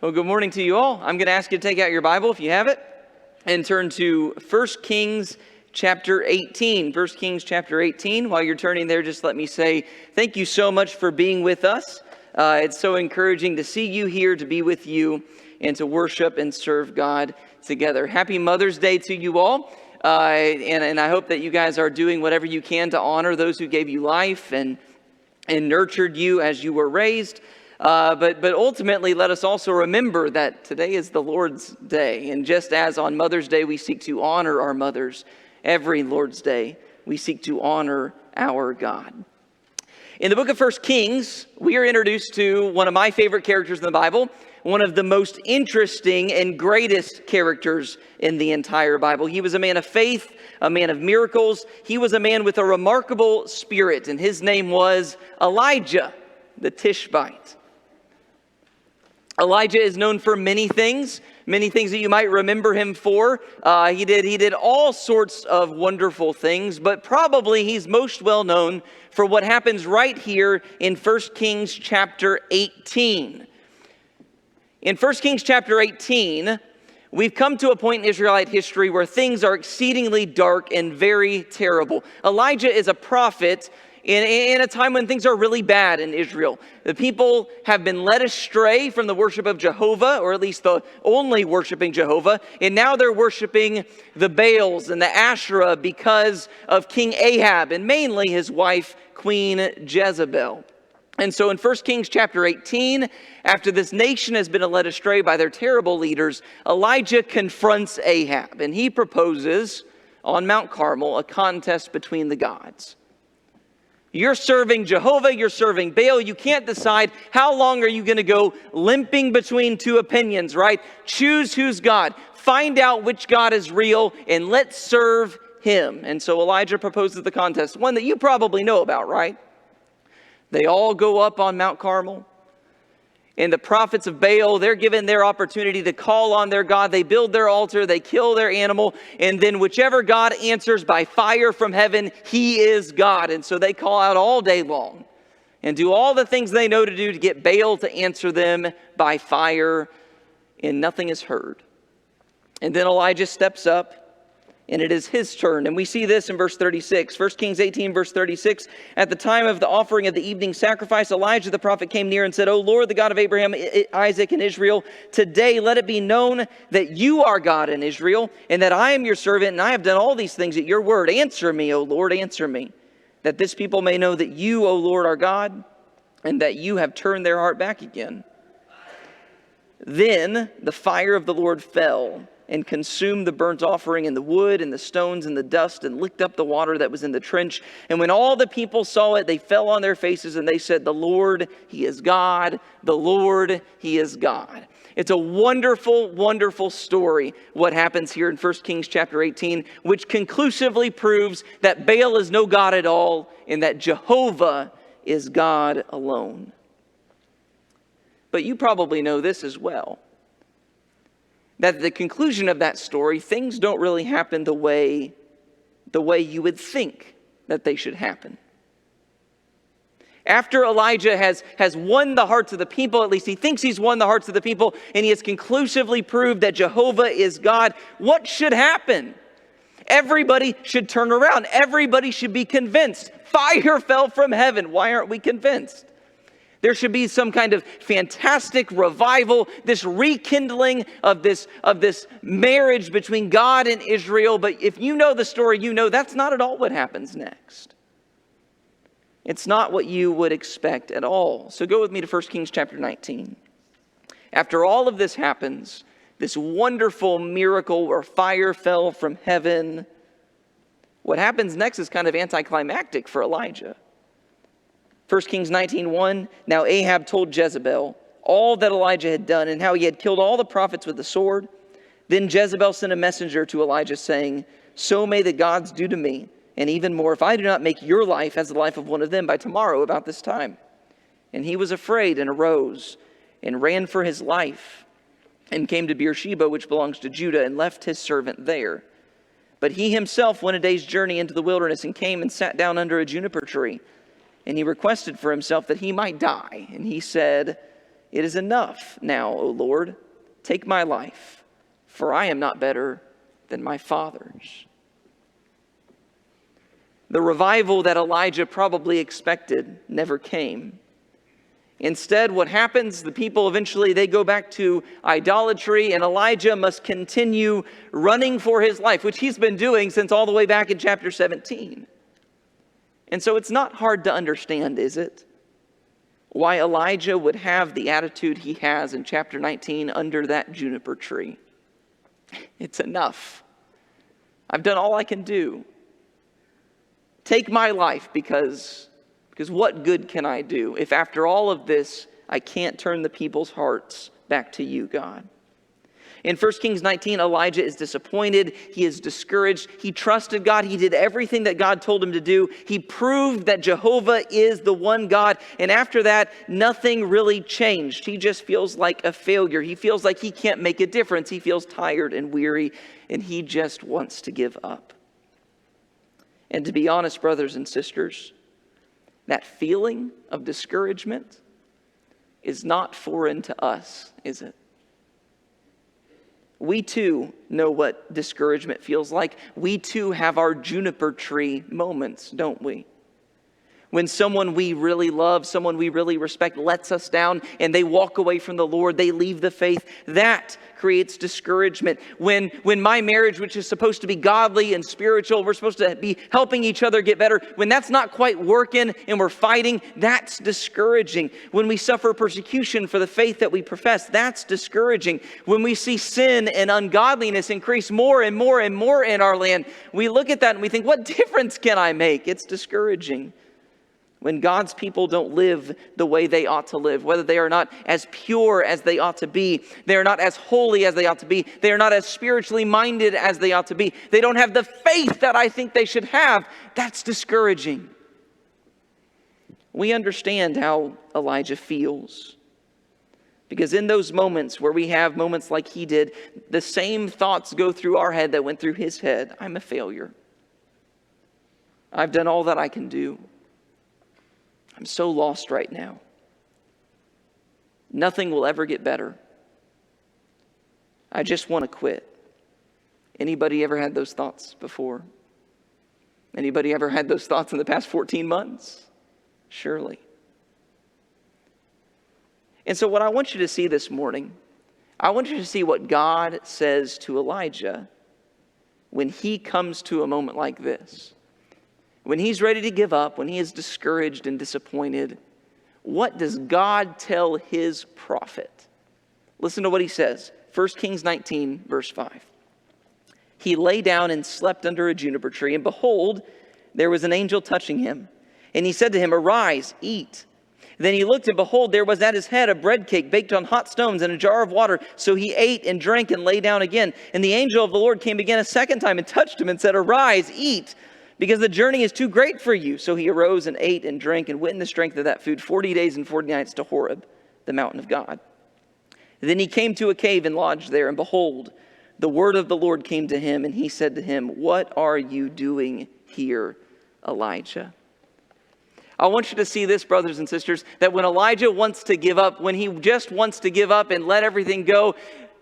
Well, good morning to you all. I'm going to ask you to take out your Bible if you have it and turn to 1 Kings chapter 18. 1 Kings chapter 18. While you're turning there, just let me say thank you so much for being with us. It's so encouraging to see you here, to be with you, and to worship and serve God together. Happy Mother's Day to you all. And I hope that you guys are doing whatever you can to honor those who gave you life and nurtured you as you were raised. But ultimately, let us also remember that today is the Lord's Day. And just as on Mother's Day we seek to honor our mothers, every Lord's Day we seek to honor our God. In the book of 1 Kings, we are introduced to one of my favorite characters in the Bible, one of the most interesting and greatest characters in the entire Bible. He was a man of faith, a man of miracles. He was a man with a remarkable spirit, and his name was Elijah, the Tishbite. Elijah is known for many things that you might remember him for. He did all sorts of wonderful things, but probably he's most well known for what happens right here in 1 Kings chapter 18. In 1 Kings chapter 18, we've come to a point in Israelite history where things are exceedingly dark and very terrible. Elijah is a prophet in a time when things are really bad in Israel. The people have been led astray from the worship of Jehovah, or at least the only worshiping Jehovah, and now they're worshiping the Baals and the Asherah because of King Ahab, and mainly his wife, Queen Jezebel. And so in 1 Kings chapter 18, after this nation has been led astray by their terrible leaders, Elijah confronts Ahab, and he proposes on Mount Carmel a contest between the gods. You're serving Jehovah, you're serving Baal. You can't decide how long are you going to go limping between two opinions, right? Choose who's God. Find out which God is real, and let's serve him. And so Elijah proposes the contest, one that you probably know about, right? They all go up on Mount Carmel. And the prophets of Baal, they're given their opportunity to call on their God. They build their altar, they kill their animal, and then whichever God answers by fire from heaven, he is God. And so they call out all day long and do all the things they know to do to get Baal to answer them by fire, and nothing is heard. And then Elijah steps up, and it is his turn. And we see this in verse 36. 1 Kings 18, verse 36. At the time of the offering of the evening sacrifice, Elijah the prophet came near and said, O Lord, the God of Abraham, Isaac, and Israel, today let it be known that you are God in Israel, and that I am your servant, and I have done all these things at your word. Answer me, O Lord, answer me, that this people may know that you, O Lord, are God, and that you have turned their heart back again. Then the fire of the Lord fell and consumed the burnt offering and the wood and the stones and the dust and licked up the water that was in the trench. And when all the people saw it, they fell on their faces and they said, the Lord, he is God. The Lord, he is God. It's a wonderful, wonderful story, what happens here in 1 Kings chapter 18, which conclusively proves that Baal is no God at all and that Jehovah is God alone. But you probably know this as well, that at the conclusion of that story, things don't really happen the way you would think that they should happen. After Elijah has won the hearts of the people, at least he thinks he's won the hearts of the people, and he has conclusively proved that Jehovah is God, what should happen? Everybody should turn around. Everybody should be convinced. Fire fell from heaven. Why aren't we convinced? There should be some kind of fantastic revival, this rekindling of this marriage between God and Israel. But if you know the story, you know that's not at all what happens next. It's not what you would expect at all. So go with me to 1 Kings chapter 19. After all of this happens, this wonderful miracle where fire fell from heaven, what happens next is kind of anticlimactic for Elijah. 1 Kings 19:1, now Ahab told Jezebel all that Elijah had done and how he had killed all the prophets with the sword. Then Jezebel sent a messenger to Elijah saying, so may the gods do to me, and even more, if I do not make your life as the life of one of them by tomorrow about this time. And he was afraid and arose and ran for his life and came to Beersheba, which belongs to Judah, and left his servant there. But he himself went a day's journey into the wilderness and came and sat down under a juniper tree. And he requested for himself that he might die. And he said, "It is enough now, O Lord. Take my life, for I am not better than my fathers." The revival that Elijah probably expected never came. Instead, what happens, the people eventually, they go back to idolatry, and Elijah must continue running for his life, which he's been doing since all the way back in chapter 17. And so it's not hard to understand, is it? Why Elijah would have the attitude he has in chapter 19 under that juniper tree. It's enough. I've done all I can do. Take my life because what good can I do if after all of this I can't turn the people's hearts back to you, God? In 1 Kings 19, Elijah is disappointed. He is discouraged. He trusted God. He did everything that God told him to do. He proved that Jehovah is the one God. And after that, nothing really changed. He just feels like a failure. He feels like he can't make a difference. He feels tired and weary, and he just wants to give up. And to be honest, brothers and sisters, that feeling of discouragement is not foreign to us, is it? We too know what discouragement feels like. We too have our juniper tree moments, don't we? When someone we really love, someone we really respect lets us down and they walk away from the Lord, they leave the faith, that creates discouragement. When my marriage, which is supposed to be godly and spiritual, we're supposed to be helping each other get better, when that's not quite working and we're fighting, that's discouraging. When we suffer persecution for the faith that we profess, that's discouraging. When we see sin and ungodliness increase more and more and more in our land, we look at that and we think, what difference can I make? It's discouraging. When God's people don't live the way they ought to live, whether they are not as pure as they ought to be, they are not as holy as they ought to be, they are not as spiritually minded as they ought to be, they don't have the faith that I think they should have, that's discouraging. We understand how Elijah feels. Because in those moments where we have moments like he did, the same thoughts go through our head that went through his head. I'm a failure. I've done all that I can do. I'm so lost right now. Nothing will ever get better. I just want to quit. Anybody ever had those thoughts before? Anybody ever had those thoughts in the past 14 months? Surely. And so what I want you to see this morning, I want you to see what God says to Elijah when he comes to a moment like this. When he's ready to give up, when he is discouraged and disappointed, what does God tell his prophet? Listen to what he says. 1 Kings 19, verse 5. He lay down and slept under a juniper tree, and behold, there was an angel touching him. And he said to him, "Arise, eat." Then he looked, and behold, there was at his head a bread cake baked on hot stones and a jar of water. So he ate and drank and lay down again. And the angel of the Lord came again a second time and touched him and said, "Arise, eat, because the journey is too great for you." So he arose and ate and drank and went in the strength of that food 40 days and 40 nights to Horeb, the mountain of God. Then he came to a cave and lodged there. And behold, the word of the Lord came to him. And he said to him, "What are you doing here, Elijah?" I want you to see this, brothers and sisters, that when Elijah wants to give up, when he just wants to give up and let everything go,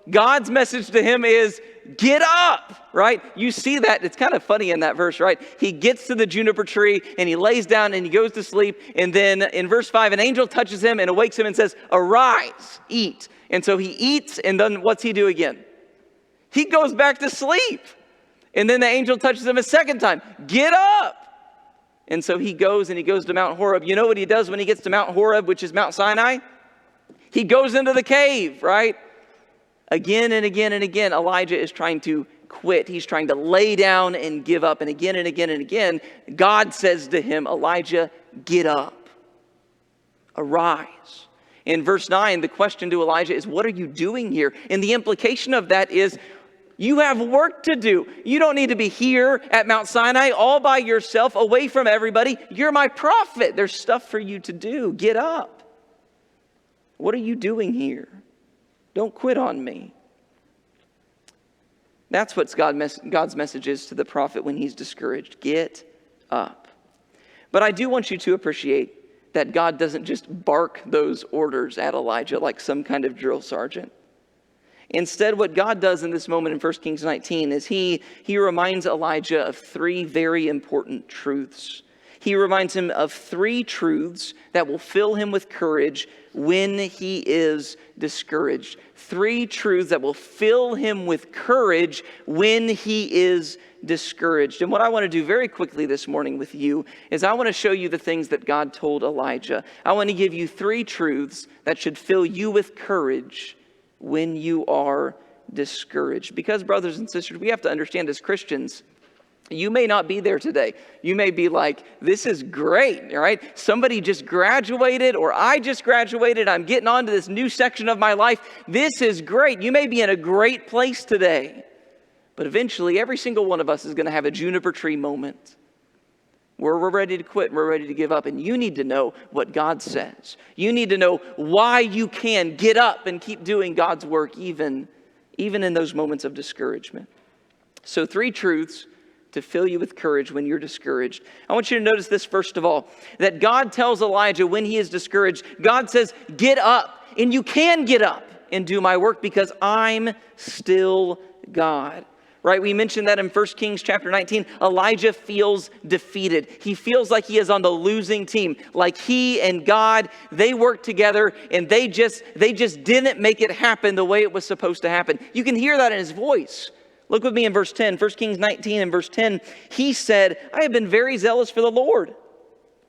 God's message to him is, get up, right? You see that. It's kind of funny in that verse, right? He gets to the juniper tree and he lays down and he goes to sleep. And then in verse 5, an angel touches him and awakes him and says, "Arise, eat." And so he eats, and then what's he do again? He goes back to sleep. And then the angel touches him a second time. "Get up." And so he goes to Mount Horeb. You know what he does when he gets to Mount Horeb, which is Mount Sinai? He goes into the cave, right? Again and again and again, Elijah is trying to quit. He's trying to lay down and give up. And again and again and again, God says to him, "Elijah, get up. Arise." In verse 9, the question to Elijah is, what are you doing here? And the implication of that is, you have work to do. You don't need to be here at Mount Sinai all by yourself, away from everybody. You're my prophet. There's stuff for you to do. Get up. What are you doing here? Don't quit on me. That's what God's message is to the prophet when he's discouraged. Get up. But I do want you to appreciate that God doesn't just bark those orders at Elijah like some kind of drill sergeant. Instead, what God does in this moment in 1 Kings 19 is he reminds Elijah of three very important truths. He reminds him of three truths that will fill him with courage when he is discouraged. Three truths that will fill him with courage when he is discouraged. And what I want to do very quickly this morning with you is I want to show you the things that God told Elijah. I want to give you three truths that should fill you with courage when you are discouraged. Because, brothers and sisters, we have to understand as Christians, you may not be there today. You may be like, this is great, all right? Somebody just graduated, or I just graduated. I'm getting on to this new section of my life. This is great. You may be in a great place today. But eventually, every single one of us is going to have a juniper tree moment where we're ready to quit and we're ready to give up. And you need to know what God says. You need to know why you can get up and keep doing God's work even in those moments of discouragement. So 3 truths to fill you with courage when you're discouraged. I want you to notice this first of all, that God tells Elijah when he is discouraged, God says, get up, and you can get up and do my work because I'm still God. Right, we mentioned that in 1 Kings chapter 19, Elijah feels defeated. He feels like he is on the losing team. Like he and God, they worked together and they just didn't make it happen the way it was supposed to happen. You can hear that in his voice. Look with me in verse 10, 1 Kings 19 and verse 10. He said, I have been very zealous for the Lord,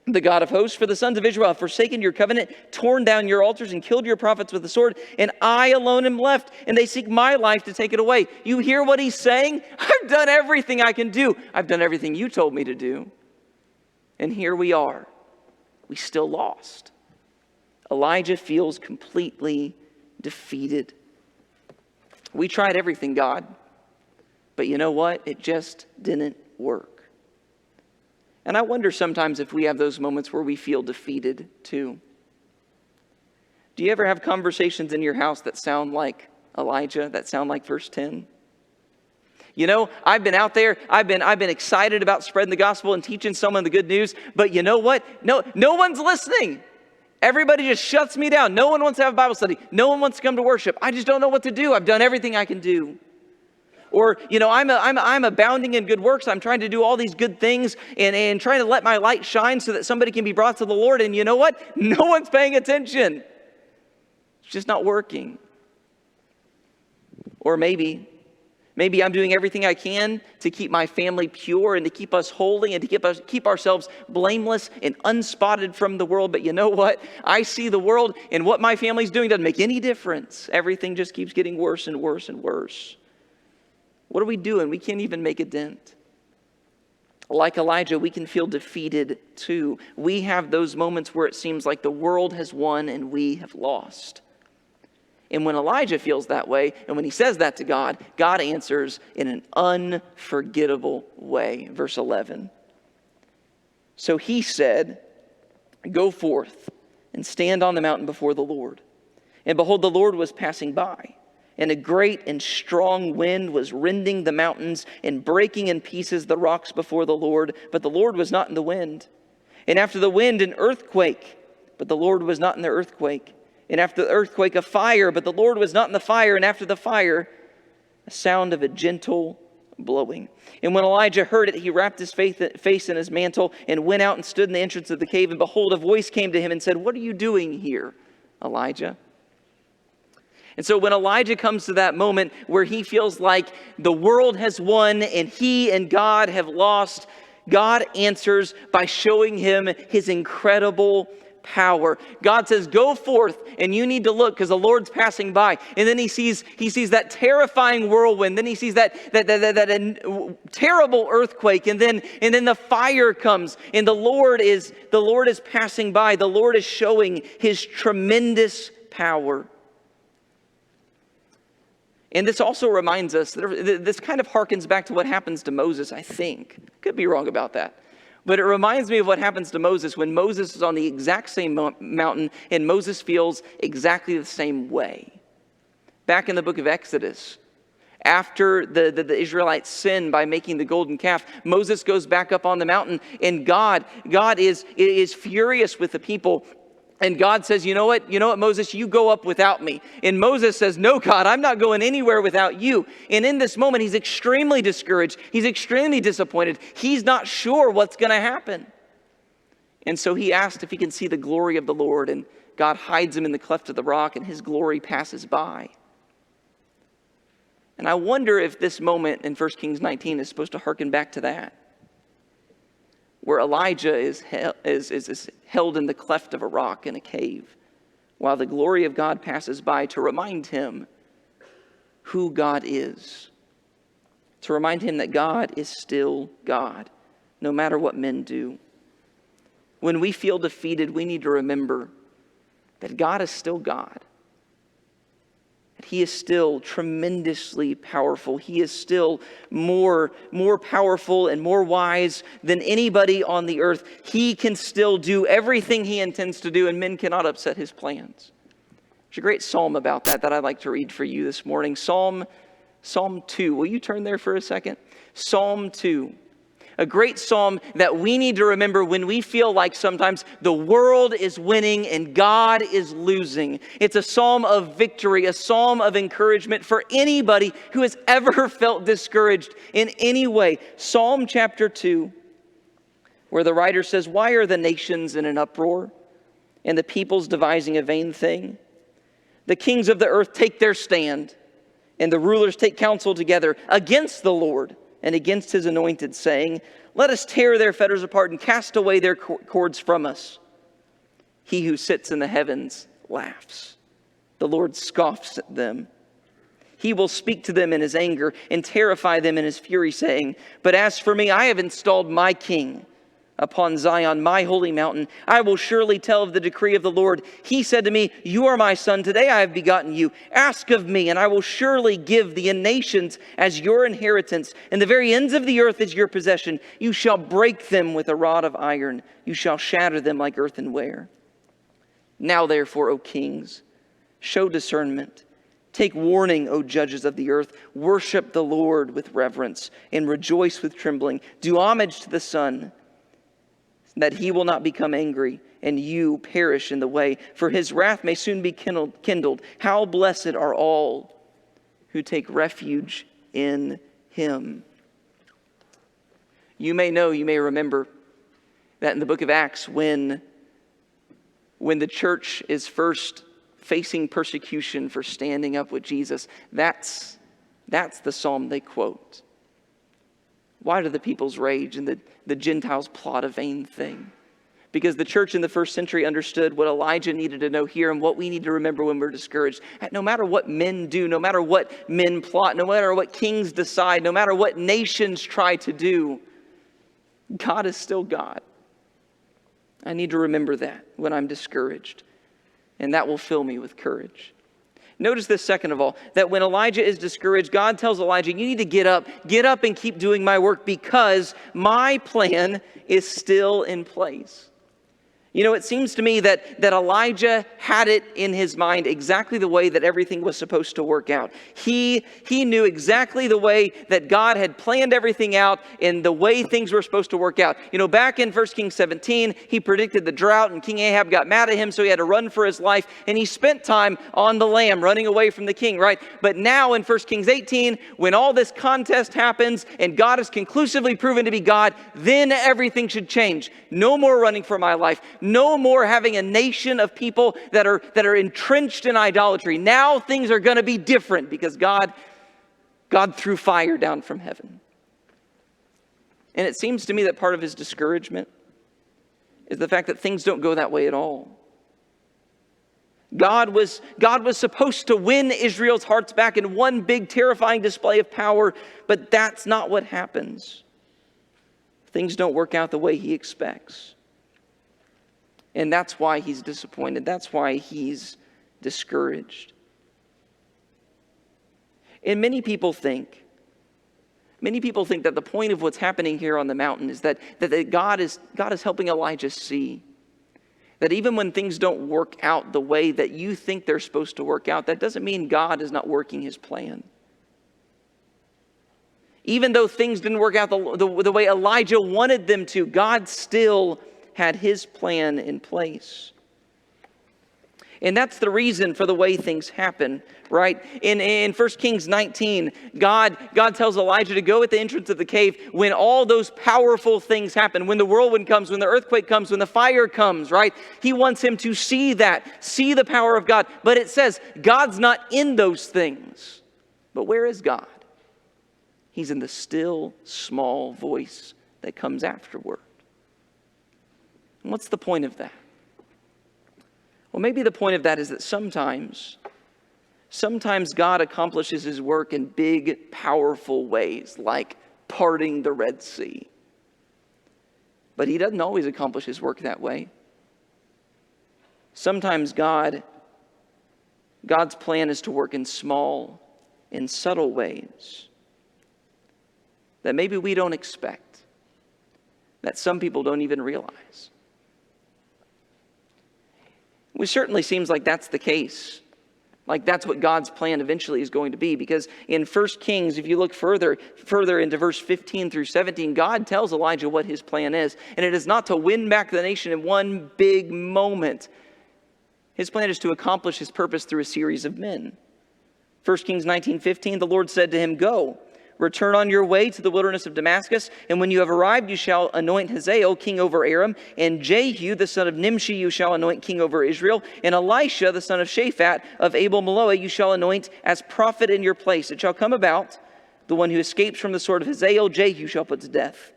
the God of hosts, for the sons of Israel have forsaken your covenant, torn down your altars, and killed your prophets with the sword, and I alone am left, and they seek my life to take it away. You hear what he's saying? I've done everything I can do. I've done everything you told me to do. And here we are. We still lost. Elijah feels completely defeated. We tried everything, God. But you know what? It just didn't work. And I wonder sometimes if we have those moments where we feel defeated too. Do you ever have conversations in your house that sound like Elijah, that sound like verse 10? You know, I've been out there, I've been excited about spreading the gospel and teaching someone the good news, but you know what? No one's listening. Everybody just shuts me down. No one wants to have a Bible study. No one wants to come to worship. I just don't know what to do. I've done everything I can do. Or, you know, I'm abounding in good works. I'm trying to do all these good things and trying to let my light shine so that somebody can be brought to the Lord. And you know what? No one's paying attention. It's just not working. Or maybe I'm doing everything I can to keep my family pure and to keep us holy and to keep ourselves blameless and unspotted from the world. But you know what? I see the world and what my family's doing doesn't make any difference. Everything just keeps getting worse and worse and worse. What are we doing? We can't even make a dent. Like Elijah, we can feel defeated too. We have those moments where it seems like the world has won and we have lost. And when Elijah feels that way, and when he says that to God, God answers in an unforgettable way. Verse 11. So he said, go forth and stand on the mountain before the Lord. And behold, the Lord was passing by. And a great and strong wind was rending the mountains and breaking in pieces the rocks before the Lord. But the Lord was not in the wind. And after the wind, an earthquake. But the Lord was not in the earthquake. And after the earthquake, a fire. But the Lord was not in the fire. And after the fire, a sound of a gentle blowing. And when Elijah heard it, he wrapped his face in his mantle and went out and stood in the entrance of the cave. And behold, a voice came to him and said, what are you doing here, Elijah? And so when Elijah comes to that moment where he feels like the world has won and he and God have lost, God answers by showing him his incredible power. God says, go forth, and you need to look because the Lord's passing by. And then he sees that terrifying whirlwind. Then he sees that terrible earthquake. And then the fire comes, and the Lord is passing by. The Lord is showing his tremendous power. And this also reminds us, this kind of harkens back to what happens to Moses, I think. Could be wrong about that. But it reminds me of what happens to Moses when Moses is on the exact same mountain and Moses feels exactly the same way. Back in the book of Exodus, After the Israelites sin by making the golden calf, Moses goes back up on the mountain, and God is furious with the people. And God says, you know what, Moses, you go up without me. And Moses says, no, God, I'm not going anywhere without you. And in this moment, he's extremely discouraged. He's extremely disappointed. He's not sure what's going to happen. And so he asked if he can see the glory of the Lord. And God hides him in the cleft of the rock, and his glory passes by. And I wonder if this moment in 1 Kings 19 is supposed to hearken back to that, where Elijah is held in the cleft of a rock in a cave, while the glory of God passes by, to remind him who God is, to remind him that God is still God, no matter what men do. When we feel defeated, we need to remember that God is still God. He is still tremendously powerful. He is still more powerful and more wise than anybody on the earth. He can still do everything he intends to do, and men cannot upset his plans. There's a great psalm about that I'd like to read for you this morning. Psalm 2. Will you turn there for a second? Psalm 2. A great psalm that we need to remember when we feel like sometimes the world is winning and God is losing. It's a psalm of victory, a psalm of encouragement for anybody who has ever felt discouraged in any way. Psalm chapter 2, where the writer says, "Why are the nations in an uproar, and the peoples devising a vain thing? The kings of the earth take their stand, and the rulers take counsel together against the Lord and against his anointed, saying, let us tear their fetters apart and cast away their cords from us. He who sits in the heavens laughs. The Lord scoffs at them. He will speak to them in his anger and terrify them in his fury, saying, but as for me, I have installed my king upon Zion, my holy mountain. I will surely tell of the decree of the Lord. He said to me, you are my son. Today I have begotten you. Ask of me, and I will surely give the nations as your inheritance, and the very ends of the earth as your possession. You shall break them with a rod of iron. You shall shatter them like earthenware. Now therefore, O kings, show discernment. Take warning, O judges of the earth. Worship the Lord with reverence and rejoice with trembling. Do homage to the Son, that he will not become angry and you perish in the way, for his wrath may soon be kindled. How blessed are all who take refuge in him." You may remember that in the book of Acts, when the church is first facing persecution for standing up with Jesus, that's the psalm they quote. Why do the peoples rage and the Gentiles plot a vain thing? Because the church in the first century understood what Elijah needed to know here and what we need to remember when we're discouraged. No matter what men do, no matter what men plot, no matter what kings decide, no matter what nations try to do, God is still God. I need to remember that when I'm discouraged, and that will fill me with courage. Notice this, second of all, that when Elijah is discouraged, God tells Elijah, you need to get up and keep doing my work, because my plan is still in place. You know, it seems to me that Elijah had it in his mind exactly the way that everything was supposed to work out. He knew exactly the way that God had planned everything out and the way things were supposed to work out. You know, back in 1 Kings 17, he predicted the drought and King Ahab got mad at him, so he had to run for his life, and he spent time on the lam running away from the king, right? But now in 1 Kings 18, when all this contest happens and God is conclusively proven to be God, then everything should change. No more running for my life. No more having a nation of people that are entrenched in idolatry. Now things are going to be different because God threw fire down from heaven. And it seems to me that part of his discouragement is the fact that things don't go that way at all. God was supposed to win Israel's hearts back in one big terrifying display of power, but that's not what happens. Things don't work out the way he expects. And that's why he's disappointed. That's why he's discouraged. And many people think that the point of what's happening here on the mountain is that God is helping Elijah see that even when things don't work out the way that you think they're supposed to work out, that doesn't mean God is not working his plan. Even though things didn't work out the way Elijah wanted them to, God still had his plan in place. And that's the reason for the way things happen, right? In 1 Kings 19, God tells Elijah to go at the entrance of the cave when all those powerful things happen, when the whirlwind comes, when the earthquake comes, when the fire comes, right? He wants him to see that, see the power of God. But it says God's not in those things. But where is God? He's in the still, small voice that comes afterward. And what's the point of that? Well, maybe the point of that is that sometimes God accomplishes his work in big, powerful ways, like parting the Red Sea. But he doesn't always accomplish his work that way. Sometimes God's plan is to work in small and subtle ways that maybe we don't expect, that some people don't even realize. It certainly seems like that's the case. Like that's what God's plan eventually is going to be. Because in 1 Kings, if you look further into verse 15 through 17, God tells Elijah what his plan is. And it is not to win back the nation in one big moment. His plan is to accomplish his purpose through a series of men. 1 Kings 19:15, the Lord said to him, "Go, return on your way to the wilderness of Damascus, and when you have arrived, you shall anoint Hazael king over Aram, and Jehu the son of Nimshi you shall anoint king over Israel, and Elisha the son of Shaphat of Abel-Meholah you shall anoint as prophet in your place. It shall come about, the one who escapes from the sword of Hazael, Jehu shall put to death,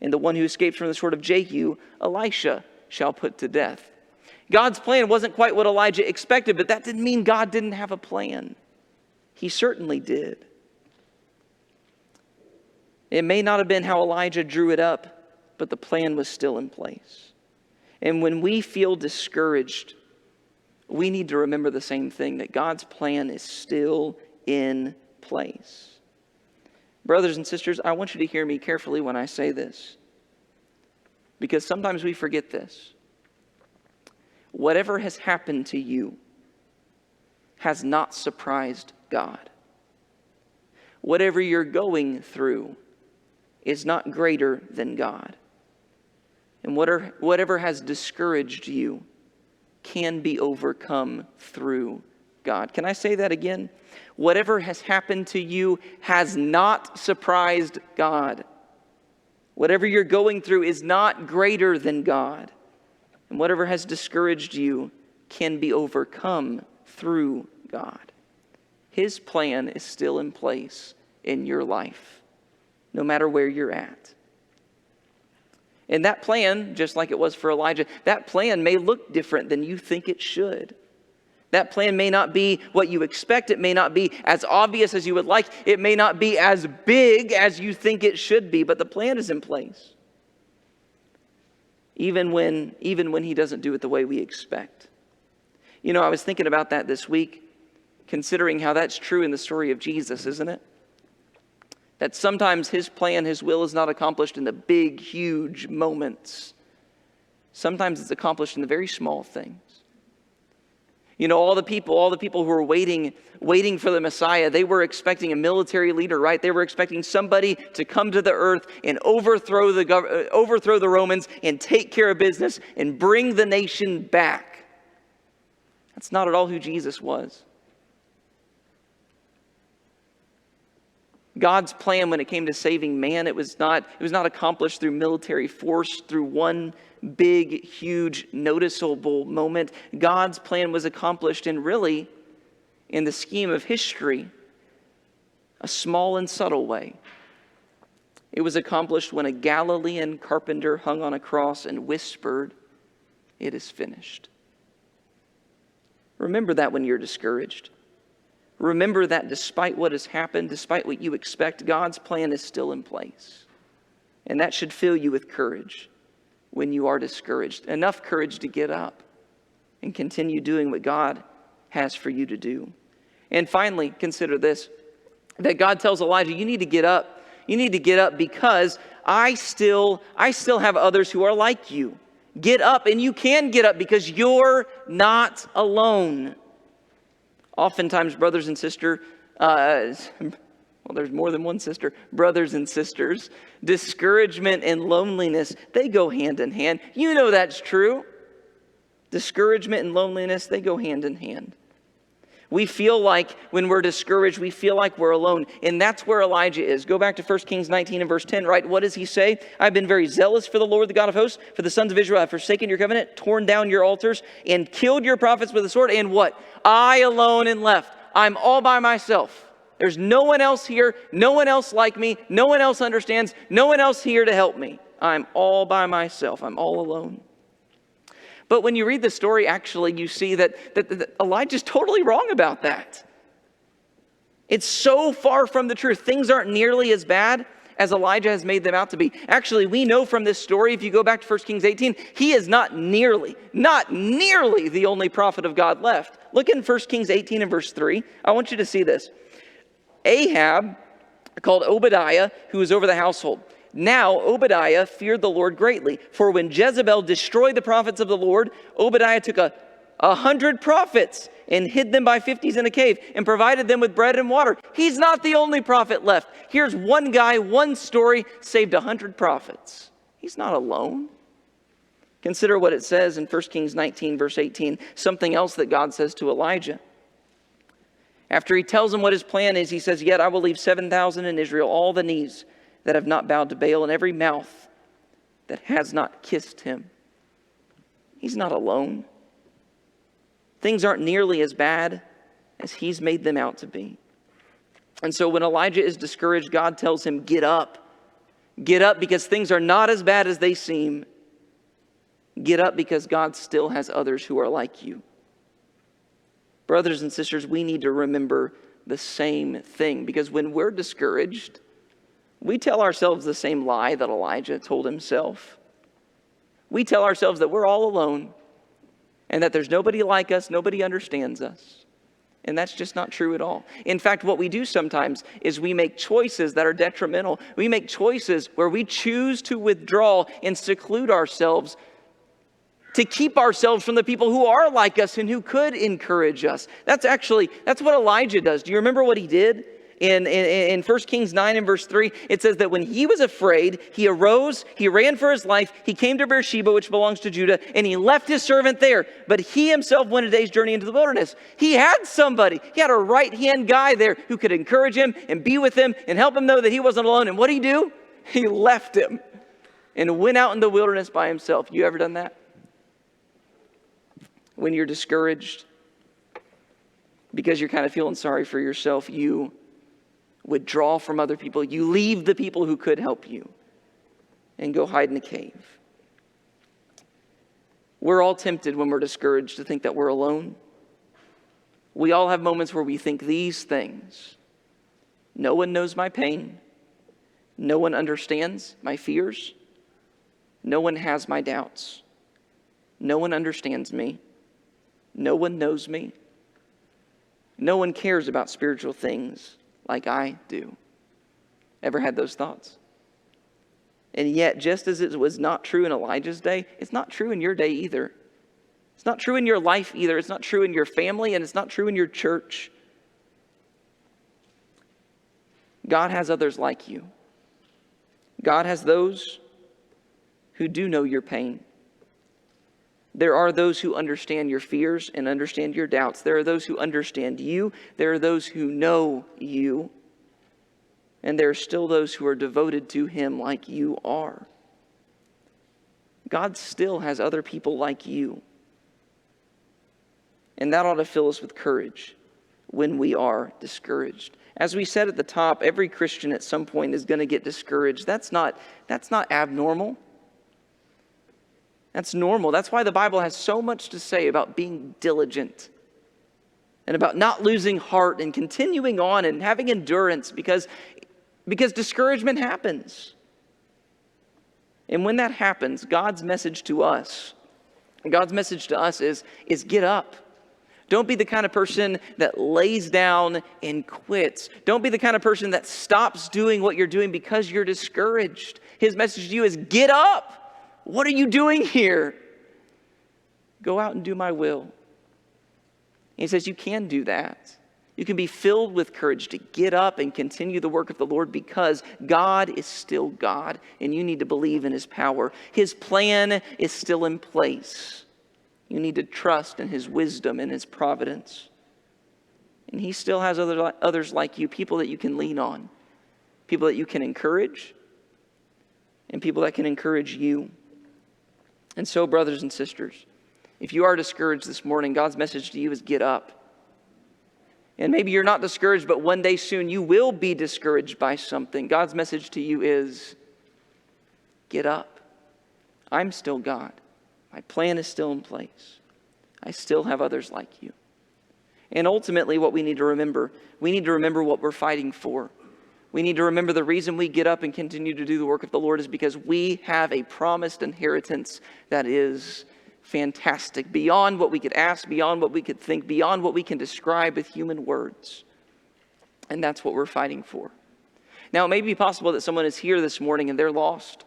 and the one who escapes from the sword of Jehu, Elisha shall put to death." God's plan wasn't quite what Elijah expected, but that didn't mean God didn't have a plan. He certainly did. It may not have been how Elijah drew it up, but the plan was still in place. And when we feel discouraged, we need to remember the same thing, that God's plan is still in place. Brothers and sisters, I want you to hear me carefully when I say this, because sometimes we forget this. Whatever has happened to you has not surprised God. Whatever you're going through is not greater than God. And whatever has discouraged you can be overcome through God. Can I say that again? Whatever has happened to you has not surprised God. Whatever you're going through is not greater than God. And whatever has discouraged you can be overcome through God. His plan is still in place in your life, no matter where you're at. And that plan, just like it was for Elijah, that plan may look different than you think it should. That plan may not be what you expect. It may not be as obvious as you would like. It may not be as big as you think it should be, but the plan is in place. Even when he doesn't do it the way we expect. You know, I was thinking about that this week, considering how that's true in the story of Jesus, isn't it? That sometimes his plan, his will is not accomplished in the big, huge moments. Sometimes it's accomplished in the very small things. You know, all the people who were waiting for the Messiah, they were expecting a military leader, right? They were expecting somebody to come to the earth and overthrow the Romans and take care of business and bring the nation back. That's not at all who Jesus was. God's plan when it came to saving man, it was not accomplished through military force, through one big, huge, noticeable moment. God's plan was accomplished in the scheme of history, a small and subtle way. It was accomplished when a Galilean carpenter hung on a cross and whispered, "It is finished." Remember that when you're discouraged. Remember that despite what has happened, despite what you expect, God's plan is still in place. And that should fill you with courage when you are discouraged. Enough courage to get up and continue doing what God has for you to do. And finally, consider this, that God tells Elijah, you need to get up. You need to get up because I still have others who are like you. Get up, and you can get up because you're not alone. Oftentimes, brothers and sisters, Well, there's more than one sister. Brothers and sisters, discouragement and loneliness, they go hand in hand. You know that's true. Discouragement and loneliness, they go hand in hand. We feel like when we're discouraged, we feel like we're alone. And that's where Elijah is. Go back to 1 Kings 19 and verse 10, right? What does he say? I've been very zealous for the Lord, the God of hosts, for the sons of Israel. I've forsaken your covenant, torn down your altars, and killed your prophets with the sword. And what? I alone am left. I'm all by myself. There's no one else here, no one else like me, no one else understands, no one else here to help me. I'm all by myself. I'm all alone. But when you read the story, actually, you see that Elijah's totally wrong about that. It's so far from the truth. Things aren't nearly as bad as Elijah has made them out to be. Actually, we know from this story, if you go back to 1 Kings 18, he is not nearly the only prophet of God left. Look in 1 Kings 18 and verse 3. I want you to see this. Ahab called Obadiah, who was over the household. Now Obadiah feared the Lord greatly, for when Jezebel destroyed the prophets of the Lord, Obadiah took 100 prophets and hid them by 50s in a cave and provided them with bread and water. He's not the only prophet left. Here's one guy, one story, saved 100 prophets. He's not alone. Consider what it says in 1 Kings 19, verse 18, something else that God says to Elijah. After he tells him what his plan is, he says, yet I will leave 7,000 in Israel, all the knees that have not bowed to Baal, and every mouth that has not kissed him. He's not alone. Things aren't nearly as bad as he's made them out to be. And so when Elijah is discouraged, God tells him, get up. Get up because things are not as bad as they seem. Get up because God still has others who are like you. Brothers and sisters, we need to remember the same thing, because when we're discouraged, we tell ourselves the same lie that Elijah told himself. We tell ourselves that we're all alone and that there's nobody like us, nobody understands us. And that's just not true at all. In fact, what we do sometimes is we make choices that are detrimental. We make choices where we choose to withdraw and seclude ourselves to keep ourselves from the people who are like us and who could encourage us. That's what Elijah does. Do you remember what he did? In 1 Kings 9 and verse 3, it says that when he was afraid, he arose, he ran for his life, he came to Beersheba, which belongs to Judah, and he left his servant there. But he himself went a day's journey into the wilderness. He had somebody, he had a right-hand guy there who could encourage him and be with him and help him know that he wasn't alone. And what did he do? He left him and went out in the wilderness by himself. You ever done that? When you're discouraged because you're kind of feeling sorry for yourself, you withdraw from other people. You leave the people who could help you and go hide in a cave. We're all tempted when we're discouraged to think that we're alone. We all have moments where we think these things. No one knows my pain. No one understands my fears. No one has my doubts. No one understands me. No one knows me. No one cares about spiritual things like I do. Ever had those thoughts? And yet, just as it was not true in Elijah's day, it's not true in your day either. It's not true in your life either. It's not true in your family, and it's not true in your church. God has others like you. God has those who do know your pain. There are those who understand your fears and understand your doubts. There are those who understand you. There are those who know you. And there are still those who are devoted to him like you are. God still has other people like you. And that ought to fill us with courage when we are discouraged. As we said at the top, every Christian at some point is going to get discouraged. That's not abnormal. That's normal. That's why the Bible has so much to say about being diligent and about not losing heart and continuing on and having endurance because discouragement happens. And when that happens, God's message to us is get up. Don't be the kind of person that lays down and quits. Don't be the kind of person that stops doing what you're doing because you're discouraged. His message to you is get up. What are you doing here? Go out and do my will. He says you can do that. You can be filled with courage to get up and continue the work of the Lord because God is still God, and you need to believe in his power. His plan is still in place. You need to trust in his wisdom and his providence. And he still has others like you, people that you can lean on, people that you can encourage, and people that can encourage you. And so, brothers and sisters, if you are discouraged this morning, God's message to you is get up. And maybe you're not discouraged, but one day soon you will be discouraged by something. God's message to you is get up. I'm still God. My plan is still in place. I still have others like you. And ultimately, what we need to remember what we're fighting for. We need to remember the reason we get up and continue to do the work of the Lord is because we have a promised inheritance that is fantastic, beyond what we could ask, beyond what we could think, beyond what we can describe with human words. And that's what we're fighting for. Now, it may be possible that someone is here this morning and they're lost.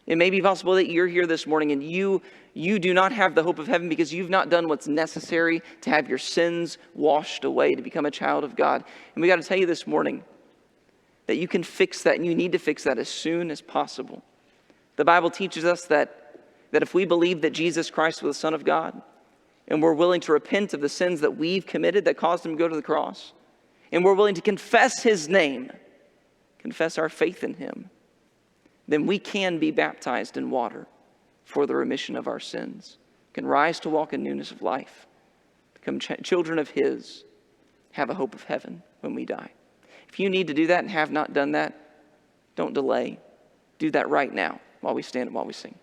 It may be possible that you're here this morning and you do not have the hope of heaven because you've not done what's necessary to have your sins washed away, to become a child of God. And we got to tell you this morning that you can fix that, and you need to fix that as soon as possible. The Bible teaches us that if we believe that Jesus Christ was the Son of God, and we're willing to repent of the sins that we've committed that caused him to go to the cross, and we're willing to confess his name, confess our faith in him, then we can be baptized in water for the remission of our sins, can rise to walk in newness of life, become children of his, have a hope of heaven when we die. If you need to do that and have not done that, don't delay. Do that right now while we stand and while we sing.